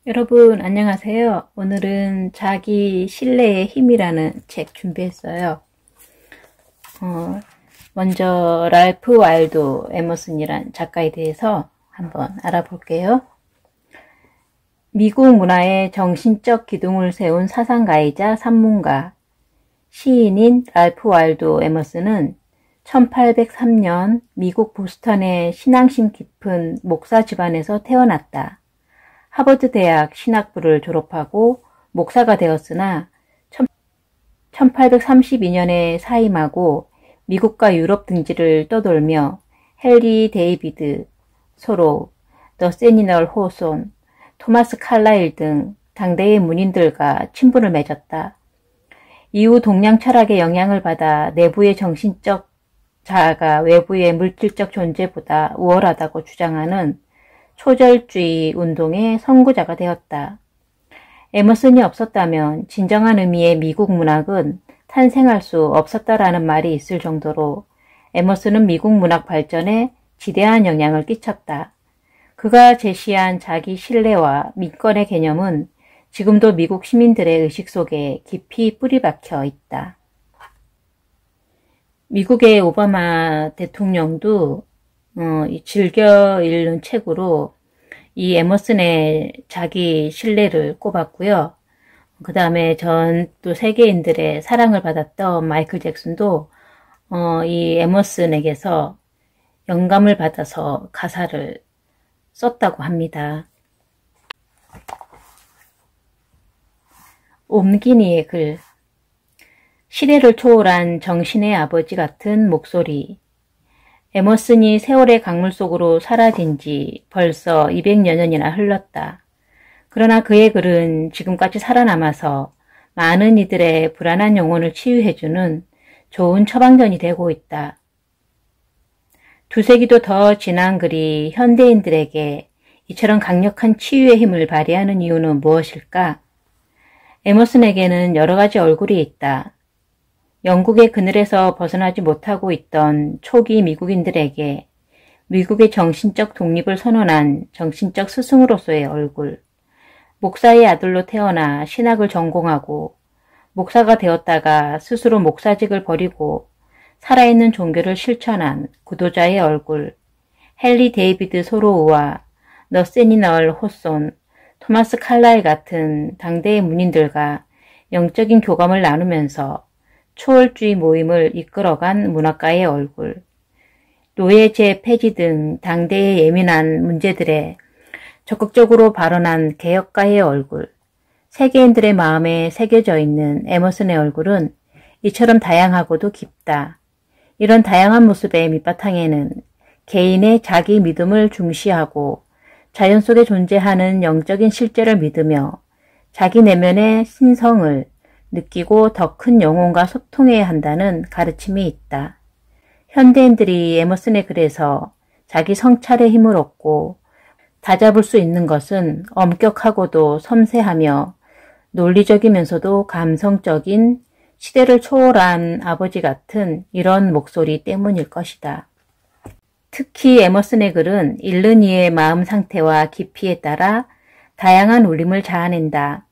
여러분 안녕하세요. 오늘은 자기 신뢰의 힘이라는 책 준비했어요. 먼저 랄프 와일도 에머슨이란 작가에 대해서 한번 알아볼게요. 미국 문화의 정신적 기둥을 세운 사상가이자 산문가, 시인인 랄프 와일도 에머슨은 1803년 미국 보스턴의 신앙심 깊은 목사 집안에서 태어났다. 하버드 대학 신학부를 졸업하고 목사가 되었으나 1832년에 사임하고 미국과 유럽 등지를 떠돌며 헨리 데이비드 소로, 너세니널 호손, 토마스 칼라일 등 당대의 문인들과 친분을 맺었다. 이후 동양 철학의 영향을 받아 내부의 정신적 자아가 외부의 물질적 존재보다 우월하다고 주장하는 초절주의 운동의 선구자가 되었다. 에머슨이 없었다면 진정한 의미의 미국 문학은 탄생할 수 없었다라는 말이 있을 정도로 에머슨은 미국 문학 발전에 지대한 영향을 끼쳤다. 그가 제시한 자기 신뢰와 민권의 개념은 지금도 미국 시민들의 의식 속에 깊이 뿌리박혀 있다. 미국의 오바마 대통령도 즐겨 읽는 책으로 이 에머슨의 자기 신뢰를 꼽았고요. 그 다음에 또 세계인들의 사랑을 받았던 마이클 잭슨도 이 에머슨에게서 영감을 받아서 가사를 썼다고 합니다. 옴기니의 글, 시대를 초월한 정신의 아버지 같은 목소리. 에머슨이 세월의 강물 속으로 사라진 지 벌써 200여 년이나 흘렀다. 그러나 그의 글은 지금까지 살아남아서 많은 이들의 불안한 영혼을 치유해주는 좋은 처방전이 되고 있다. 두세기도 더 지난 글이 현대인들에게 이처럼 강력한 치유의 힘을 발휘하는 이유는 무엇일까? 에머슨에게는 여러 가지 얼굴이 있다. 영국의 그늘에서 벗어나지 못하고 있던 초기 미국인들에게 미국의 정신적 독립을 선언한 정신적 스승으로서의 얼굴, 목사의 아들로 태어나 신학을 전공하고 목사가 되었다가 스스로 목사직을 버리고 살아있는 종교를 실천한 구도자의 얼굴, 헨리 데이비드 소로우와 너세니널 호손, 토마스 칼라일 같은 당대의 문인들과 영적인 교감을 나누면서 초월주의 모임을 이끌어간 문학가의 얼굴, 노예제 폐지 등 당대의 예민한 문제들에 적극적으로 발언한 개혁가의 얼굴, 세계인들의 마음에 새겨져 있는 에머슨의 얼굴은 이처럼 다양하고도 깊다. 이런 다양한 모습의 밑바탕에는 개인의 자기 믿음을 중시하고 자연 속에 존재하는 영적인 실제를 믿으며 자기 내면의 신성을 느끼고 더 큰 영혼과 소통해야 한다는 가르침이 있다. 현대인들이 에머슨의 글에서 자기 성찰의 힘을 얻고 다잡을 수 있는 것은 엄격하고도 섬세하며 논리적이면서도 감성적인 시대를 초월한 아버지 같은 이런 목소리 때문일 것이다. 특히 에머슨의 글은 읽는 이의 마음 상태와 깊이에 따라 다양한 울림을 자아낸다.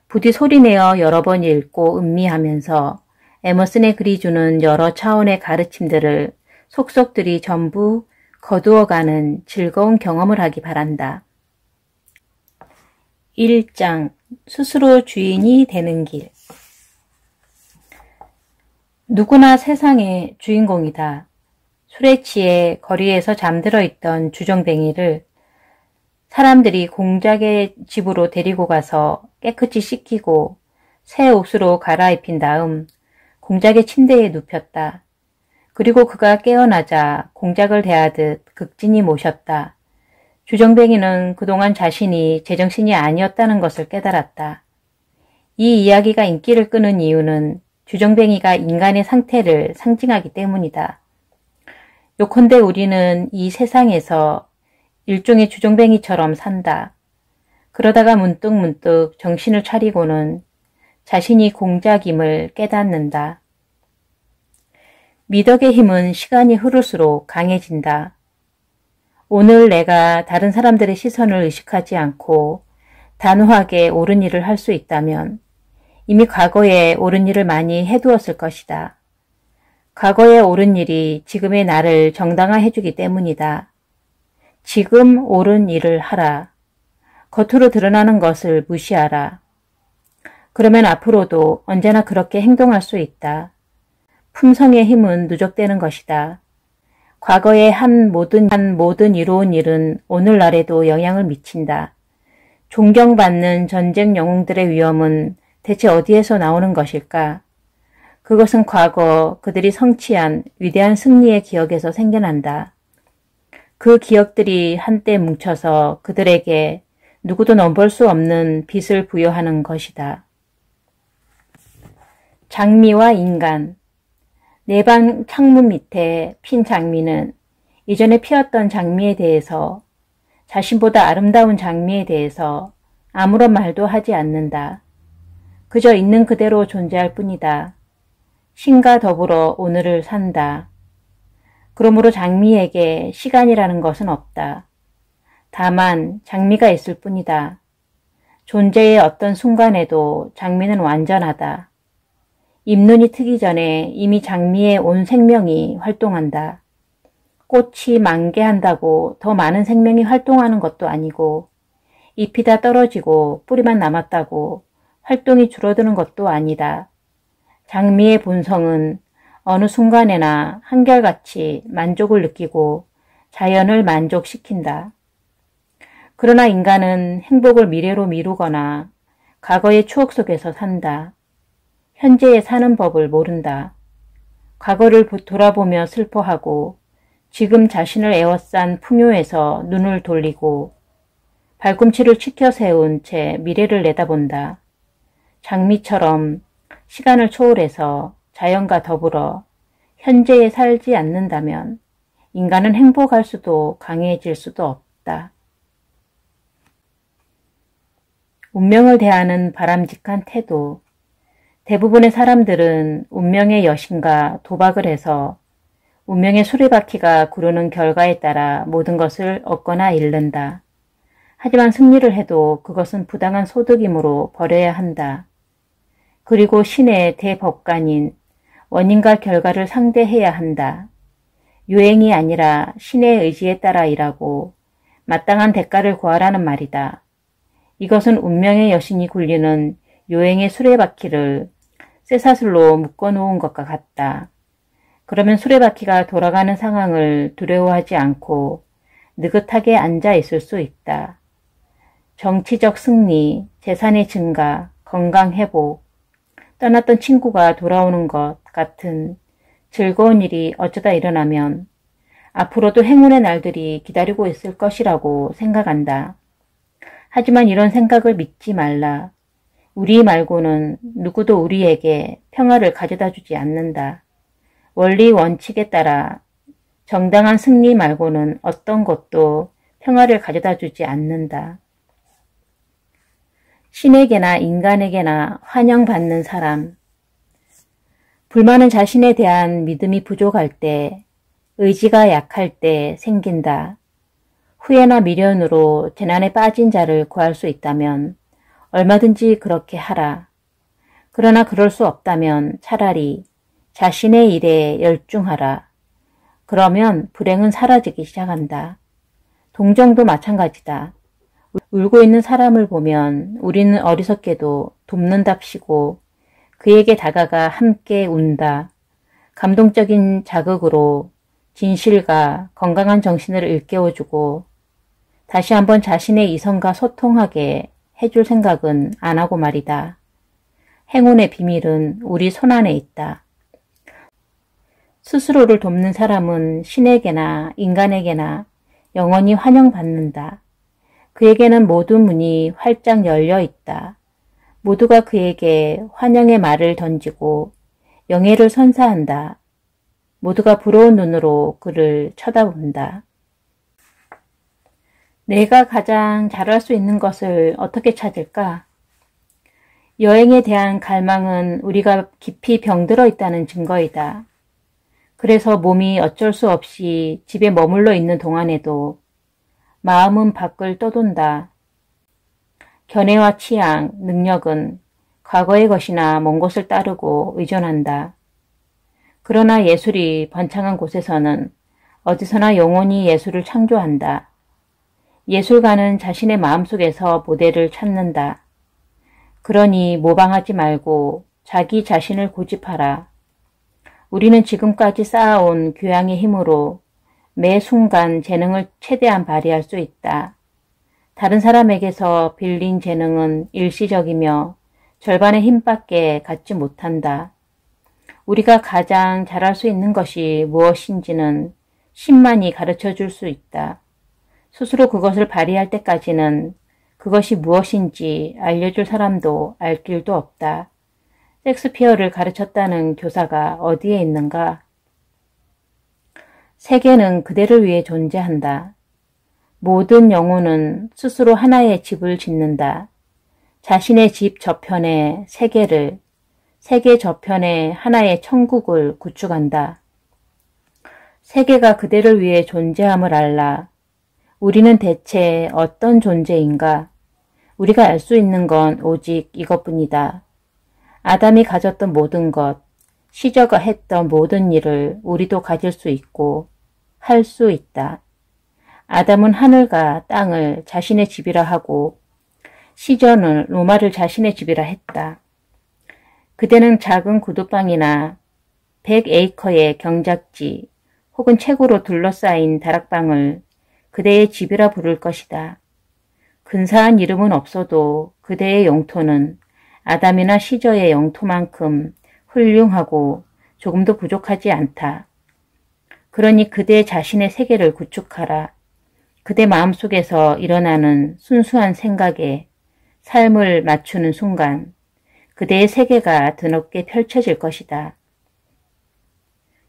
부디 소리내어 여러 번 읽고 음미하면서 에머슨의 글이 주는 여러 차원의 가르침들을 속속들이 전부 거두어가는 즐거운 경험을 하기 바란다. 1장 스스로 주인이 되는 길. 누구나 세상의 주인공이다. 술에 취해 거리에서 잠들어 있던 주정뱅이를 사람들이 공작의 집으로 데리고 가서 깨끗이 씻기고 새 옷으로 갈아입힌 다음 공작의 침대에 눕혔다. 그리고 그가 깨어나자 공작을 대하듯 극진히 모셨다. 주정뱅이는 그동안 자신이 제정신이 아니었다는 것을 깨달았다. 이 이야기가 인기를 끄는 이유는 주정뱅이가 인간의 상태를 상징하기 때문이다. 요컨대 우리는 이 세상에서 일종의 주정뱅이처럼 산다. 그러다가 문득문득 정신을 차리고는 자신이 공작임을 깨닫는다. 미덕의 힘은 시간이 흐를수록 강해진다. 오늘 내가 다른 사람들의 시선을 의식하지 않고 단호하게 옳은 일을 할 수 있다면 이미 과거에 옳은 일을 많이 해두었을 것이다. 과거에 옳은 일이 지금의 나를 정당화해주기 때문이다. 지금 옳은 일을 하라. 겉으로 드러나는 것을 무시하라. 그러면 앞으로도 언제나 그렇게 행동할 수 있다. 품성의 힘은 누적되는 것이다. 과거에 한 모든 이로운 일은 오늘날에도 영향을 미친다. 존경받는 전쟁 영웅들의 위엄은 대체 어디에서 나오는 것일까? 그것은 과거 그들이 성취한 위대한 승리의 기억에서 생겨난다. 그 기억들이 한때 뭉쳐서 그들에게 누구도 넘볼 수 없는 빛을 부여하는 것이다. 장미와 인간. 내 방 창문 밑에 핀 장미는 이전에 피었던 장미에 대해서, 자신보다 아름다운 장미에 대해서 아무런 말도 하지 않는다. 그저 있는 그대로 존재할 뿐이다. 신과 더불어 오늘을 산다. 그러므로 장미에게 시간이라는 것은 없다. 다만 장미가 있을 뿐이다. 존재의 어떤 순간에도 장미는 완전하다. 잎눈이 트기 전에 이미 장미의 온 생명이 활동한다. 꽃이 만개한다고 더 많은 생명이 활동하는 것도 아니고, 잎이 다 떨어지고 뿌리만 남았다고 활동이 줄어드는 것도 아니다. 장미의 본성은 어느 순간에나 한결같이 만족을 느끼고 자연을 만족시킨다. 그러나 인간은 행복을 미래로 미루거나 과거의 추억 속에서 산다. 현재에 사는 법을 모른다. 과거를 돌아보며 슬퍼하고 지금 자신을 에워싼 풍요에서 눈을 돌리고 발꿈치를 치켜 세운 채 미래를 내다본다. 장미처럼 시간을 초월해서 자연과 더불어 현재에 살지 않는다면 인간은 행복할 수도 강해질 수도 없다. 운명을 대하는 바람직한 태도. 대부분의 사람들은 운명의 여신과 도박을 해서 운명의 수레바퀴가 구르는 결과에 따라 모든 것을 얻거나 잃는다. 하지만 승리를 해도 그것은 부당한 소득이므로 버려야 한다. 그리고 신의 대법관인 원인과 결과를 상대해야 한다. 유행이 아니라 신의 의지에 따라 일하고 마땅한 대가를 구하라는 말이다. 이것은 운명의 여신이 굴리는 요행의 수레바퀴를 쇠사슬로 묶어놓은 것과 같다. 그러면 수레바퀴가 돌아가는 상황을 두려워하지 않고 느긋하게 앉아 있을 수 있다. 정치적 승리, 재산의 증가, 건강 회복, 떠났던 친구가 돌아오는 것 같은 즐거운 일이 어쩌다 일어나면 앞으로도 행운의 날들이 기다리고 있을 것이라고 생각한다. 하지만 이런 생각을 믿지 말라. 우리 말고는 누구도 우리에게 평화를 가져다 주지 않는다. 원리 원칙에 따라 정당한 승리 말고는 어떤 것도 평화를 가져다 주지 않는다. 신에게나 인간에게나 환영받는 사람. 불만은 자신에 대한 믿음이 부족할 때, 의지가 약할 때 생긴다. 후회나 미련으로 재난에 빠진 자를 구할 수 있다면 얼마든지 그렇게 하라. 그러나 그럴 수 없다면 차라리 자신의 일에 열중하라. 그러면 불행은 사라지기 시작한다. 동정도 마찬가지다. 울고 있는 사람을 보면 우리는 어리석게도 돕는답시고 그에게 다가가 함께 운다. 감동적인 자극으로 진실과 건강한 정신을 일깨워주고 다시 한번 자신의 이성과 소통하게 해줄 생각은 안 하고 말이다. 행운의 비밀은 우리 손안에 있다. 스스로를 돕는 사람은 신에게나 인간에게나 영원히 환영받는다. 그에게는 모든 문이 활짝 열려 있다. 모두가 그에게 환영의 말을 던지고 영예를 선사한다. 모두가 부러운 눈으로 그를 쳐다본다. 내가 가장 잘할 수 있는 것을 어떻게 찾을까? 여행에 대한 갈망은 우리가 깊이 병들어 있다는 증거이다. 그래서 몸이 어쩔 수 없이 집에 머물러 있는 동안에도 마음은 밖을 떠돈다. 견해와 취향, 능력은 과거의 것이나 먼 곳을 따르고 의존한다. 그러나 예술이 번창한 곳에서는 어디서나 영원히 예술을 창조한다. 예술가는 자신의 마음속에서 모델을 찾는다. 그러니 모방하지 말고 자기 자신을 고집하라. 우리는 지금까지 쌓아온 교양의 힘으로 매 순간 재능을 최대한 발휘할 수 있다. 다른 사람에게서 빌린 재능은 일시적이며 절반의 힘밖에 갖지 못한다. 우리가 가장 잘할 수 있는 것이 무엇인지는 신만이 가르쳐 줄 수 있다. 스스로 그것을 발휘할 때까지는 그것이 무엇인지 알려줄 사람도 알 길도 없다. 섹스피어를 가르쳤다는 교사가 어디에 있는가? 세계는 그대를 위해 존재한다. 모든 영혼은 스스로 하나의 집을 짓는다. 자신의 집 저편에 세계를, 세계 저편에 하나의 천국을 구축한다. 세계가 그대를 위해 존재함을 알라. 우리는 대체 어떤 존재인가? 우리가 알 수 있는 건 오직 이것뿐이다. 아담이 가졌던 모든 것, 시저가 했던 모든 일을 우리도 가질 수 있고 할 수 있다. 아담은 하늘과 땅을 자신의 집이라 하고 시저는 로마를 자신의 집이라 했다. 그대는 작은 구두방이나 100에이커의 경작지 혹은 책으로 둘러싸인 다락방을 그대의 집이라 부를 것이다. 근사한 이름은 없어도 그대의 영토는 아담이나 시저의 영토만큼 훌륭하고 조금도 부족하지 않다. 그러니 그대 자신의 세계를 구축하라. 그대 마음속에서 일어나는 순수한 생각에 삶을 맞추는 순간 그대의 세계가 드높게 펼쳐질 것이다.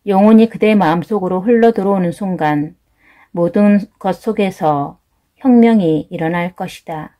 영혼이 그대의 마음속으로 흘러 들어오는 순간 모든 것 속에서 혁명이 일어날 것이다.